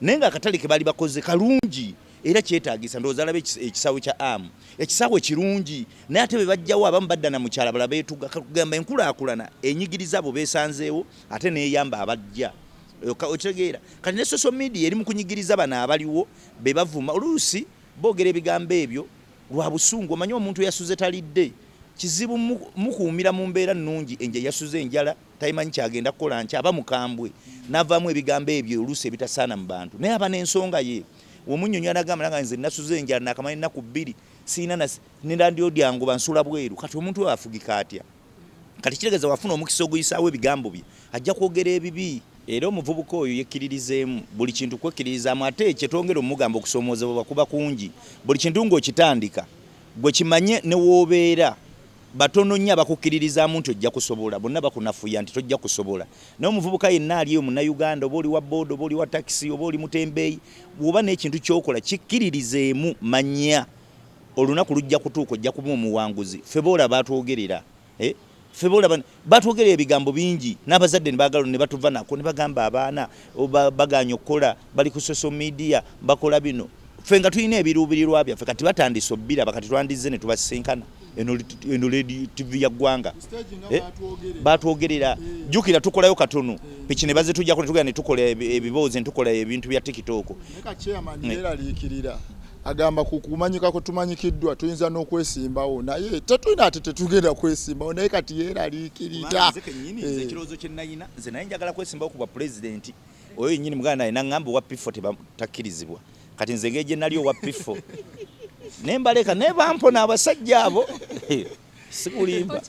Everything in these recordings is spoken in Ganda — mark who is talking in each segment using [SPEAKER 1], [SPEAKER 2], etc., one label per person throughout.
[SPEAKER 1] nenga akatale ke bali bakoze kalungi era kyetaagisa ndowooza alabe ekisawo kya amu ekisawo kirungi naye ate be bajjawo abamu baddana mu kyala bala beetuga kugamba enkulaakulana enyigiriza abo beesanzeewo ate neeyamba abajja okitegeera kati ne social media eri mu kunyigiriza bano abaliwo be bavuma oluusi boogera ebigambo ebyo lwa busungu omanyi omuntu yasuze talidde kizibu mukuumira mu mbeera nnungi yasuze enjala tayimanyi kyagenda kukola nki aba mukambwe n'avaamu ebigambo ebyo oluusi ebitasaana mu bantu naye aba n'ensonga ye omunyonyi anagamba nga nze nasuze enjala nakamanya ennaku bbiri siina nirandyo dyangu bansula bweru kati omuntu we afugika atya kati kitegeeza wafuna omukisa oguyisaawo ebigambo bye ajja kwogera ebibi era omuvubuka oyo yekkiririzeemu buli kintu kwekkirizaamu ate kyetwongera omugamba okusoomoozebwa kuba kungi buli kintu ng'okitandika gwe kimanye ne woobeera batono nnyo abakukkiririzaamu nti ojja kusobola bonna bakunafuya nti tojja kusobola naye omuvubuka yenna ali eyo munnayuganda oba oli wa boda oba oli wa takisi oba oli mutembeeyi bw'oba n'ekintu ky'okola kikkiririzeemu manya olunaku lujja kutuuka ojja kuba omuwanguzi ffe boola baatwogerera ffe boola baatwogerera ebigambo bingi n'abazadde ne baagala ne batuva nako ne bagamba abaana baganya okukola bali ku social media bakola bino ffe nga tulina ebiruubirirwa byaffe kati batandise obbiraba kati twandizze ne tubasinkana eno ledi TV ya ggwanga batwogerera jukira tukolayo katono piki ne baze tujja kutuga ne tukola ebiboozi ntukola ebintu bya TikTok
[SPEAKER 2] neka chairman era likirira agamba kumanyika ko tumanyikiddwa tuyinza n'okwesimbawo naye tetulina ate tetugenda kwesimbawo naye kati era likirira
[SPEAKER 1] nze kirozo kye nayina nze naye njagala kwesimbawo ku bwa president oyo nyinyi muganda naye nangamba wa P4 tebatakkirizibwa kati nze ngeje nali wa P4 nembaleka ne bampona abasajja abo sikulimba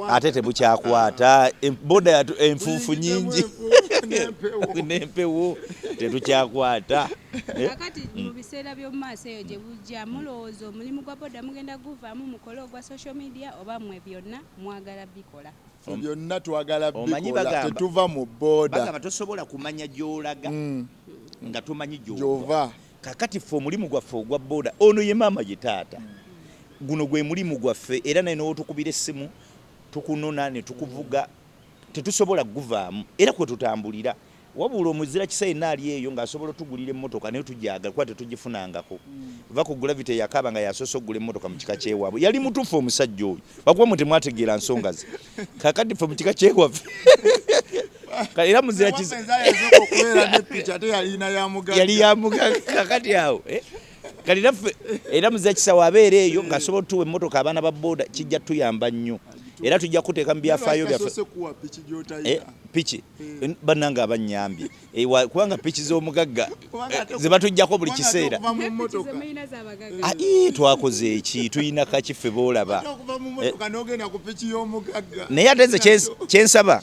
[SPEAKER 1] ate tebukyakwata boda enfuufu nyingi nempewo tetukyakwata
[SPEAKER 3] akati mu biseera by'omu maaso eyo gye bujja mulowooza omulimu gwa boda mugenda guvaamu mukole ogwa social media oba mmwe byonna mwagala bikola
[SPEAKER 2] byonna twagala bikola tetuva mu boda
[SPEAKER 1] bagamba tosobola kumanya gy'olaga nga tumanyi gy'ova kakati ffe omulimu gwaffe ogwa boda ono ye maama ye taata guno gwe mulimu gwaffe era naye n'otukubira essimu tukunona ne tukuvuga tetusobola guvaamu era kwe tutambulira wabula omuzira kisa yenna ali eyo ng'asobola otugulira emmotoka naye tujagala kuba tetugifunangako va ku gravity yakaba nga yasoose okugula emmotoka mu kika ky'ewaabwe yali mutuufu omusajja oyo bakuba mwe temwategeera nsonga ze kakati ffe mu kika ky'ewaffe era muzira yali yamugaga kakati awo kati naffe era muzira kisa wabeera eyo ng'asobola otuwa emmotoka abaana ba boda kijja tuyamba nnyo era tujja kuteeka mu byafaayo byaffe piki bannanga abanyambye kubanga piki z'omugagga ze batujjako buli kiseera twakoze eki tulina kakiffe boolaba naye ate nze kyensaba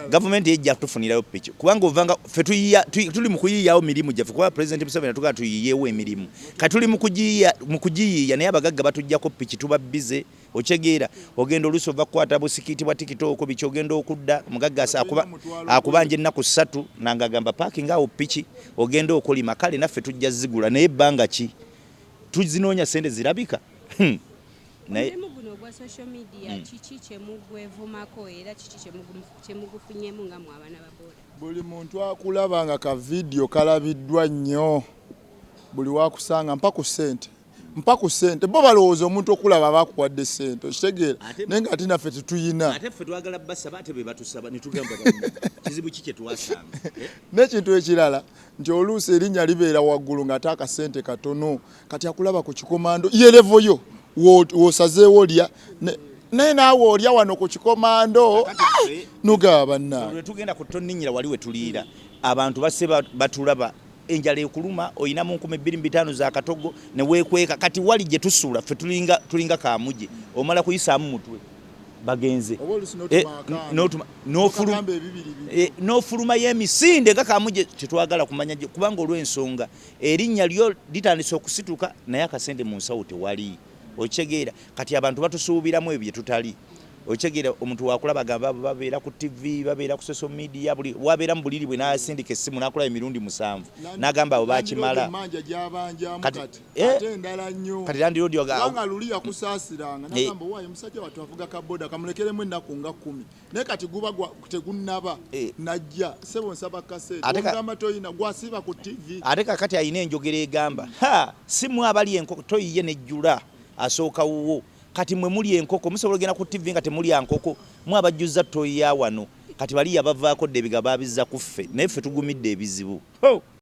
[SPEAKER 1] gavumenti yejja kutufunirayo piki kubanga ovanga ffe tuli mu kuyiiyawo mirimu gyaffe kuba pulezidenti Museveni atugaa tuyiiyeewo emirimu kati tuli mu kugiyiiya naye abagagga batujjako piki tuba bize ochegeera ogenda oluso bakwata busikiti bwa TikTok biki ogenda okudda mugagga akubanje ennaku 3 nangagamba parking awo piki ogenda okolima kale naffe tujja zigula naye banga ki tuzinoonya sente zirabika
[SPEAKER 3] naye muguno gwa social media kiki kyemugwevumako era kiki kyemugufunyemu nga mu abaana ba boda
[SPEAKER 2] buli muntu akulaba nga ka video kalabiddwa nnyo buli wakusanga mpaka ku sente bo balowooza omuntu okulaba bakuwadde sente okitegeera naye nga ate naffe tetuyina
[SPEAKER 1] ate ffe twagala basaba ate be batusaba ne tugamba kizibu ki kye twasanga
[SPEAKER 2] n'ekintu ekirala nti oluusi erinnya libeera waggulu ng'ate akasente katono kati akulaba ku kikomando yerevo yo w'osazeewo olya naye naawe olya wano ku kikomando nugaba bannaawe
[SPEAKER 1] tugenda ku tonninnyira wali we tuliira abantu basse batulaba enjala ekuluma oyina mu 25 za katogo ne weekweka kati wali gye tusula ffe tulinga kamuje omala kuyisaamu mutwe bagenze n'ofuluma y'emisinde nga kamuje tetwagala kumanya kubanga olw'ensonga erinnya lyo litandise okusituka naye akasente mu nsawo tewali okitegeera kati abantu batusuubiramu ebyo tutali okitegera omuntu wakulaba gamba babeera ku TV babeera ku social media buli wabeera mu buliri bwe n'asindika essimu n'akola emirundi 7 n'agamba abo bakimala kati Land Road
[SPEAKER 2] nga luli yakusaasiranga n'agamba waayo musajja watu avuga ka boda kamulekeremu ennaku nga 10 naye kati guba tegunnaba najja sebo nsaba kasete ogamba toyina gwasiba ku TV
[SPEAKER 1] ate kakati ayina enjogera egamba simu abali enkoko toyiye nejjula asooka wuwo kati mwe muli enkoko musobola gena ku TV nga temuli ankoko mwabajjuza toyi ya wano kati bali yabavaako debiga babizza kuffe naye ffe tugumidde ebizibu